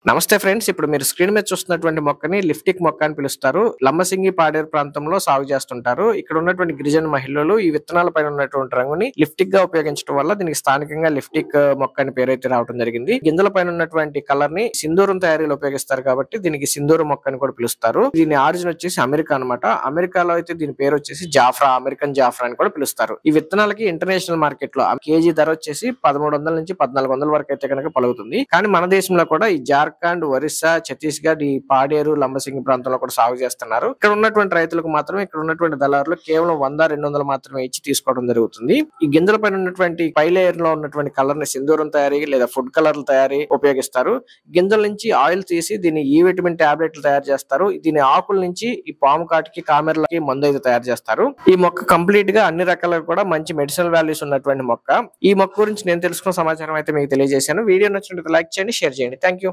నమస్తే ఫ్రెండ్స్. ఇప్పుడు మీరు స్క్రీన్ మీద చూస్తున్నటువంటి మొక్కని లిఫ్టిక్ మొక్క అని పిలుస్తారు. లంబసింగి పాడేరు ప్రాంతంలో సాగు చేస్తుంటారు. ఇక్కడ ఉన్నటువంటి గిరిజన మహిళలు ఈ విత్తనాల పైన ఉన్నటువంటి రంగుని లిఫ్టిక్ గా ఉపయోగించడం వల్ల దీనికి స్థానికంగా లిఫ్టిక్ మొక్క అని పేరైతే రావడం జరిగింది. గింజల పైన ఉన్నటువంటి కలర్ ని సింధూరం తయారీలో ఉపయోగిస్తారు కాబట్టి దీనికి సింధూరం మొక్క అని కూడా పిలుస్తారు. దీని ఆరిజిన్ వచ్చేసి అమెరికా అన్నమాట. అమెరికాలో అయితే దీని పేరు వచ్చేసి జాఫ్రా, అమెరికన్ జాఫ్రా అని కూడా పిలుస్తారు. ఈ విత్తనాలకి ఇంటర్నేషనల్ మార్కెట్ లో కేజీ ధర వచ్చేసి 1300 నుంచి 1400 వరకు అయితే కనుక పలుకుతుంది. కానీ మన దేశంలో కూడా ఈ జార్ఖండ్, ఒరిస్సా, ఛత్తీస్గఢ్, ఈ పాడేరు, లంబసింగి ప్రాంతంలో కూడా సాగు చేస్తున్నారు. ఇక్కడ ఉన్నటువంటి రైతులకు మాత్రం ఇక్కడ ఉన్నటువంటి దళారులు కేవలం 100-200 మాత్రమే ఇచ్చి తీసుకోవడం జరుగుతుంది. ఈ గింజల పైన ఉన్నటువంటి పై లేయర్ లో ఉన్నటువంటి కలర్ ని సింధూరం తయారీ లేదా ఫుడ్ కలర్ తయారీ ఉపయోగిస్తారు. గింజల నుంచి ఆయిల్ తీసి దీన్ని ఈ విటమిన్ టాబ్లెట్లు తయారు చేస్తారు. దీని ఆకుల నుంచి ఈ పాము కాటికి, కామెర్లకి మందు అయితే తయారు చేస్తారు. ఈ మొక్క కంప్లీట్ గా అన్ని రకాల కూడా మంచి మెడిసినల్ వాల్యూస్ ఉన్నటువంటి మొక్క. ఈ మొక్క గురించి నేను తెలుసుకున్న సమాచారం అయితే మీకు తెలియజేశాను. వీడియో నచ్చినట్లయితే లైక్ చేయండి, షేర్ చేయండి. Thank you.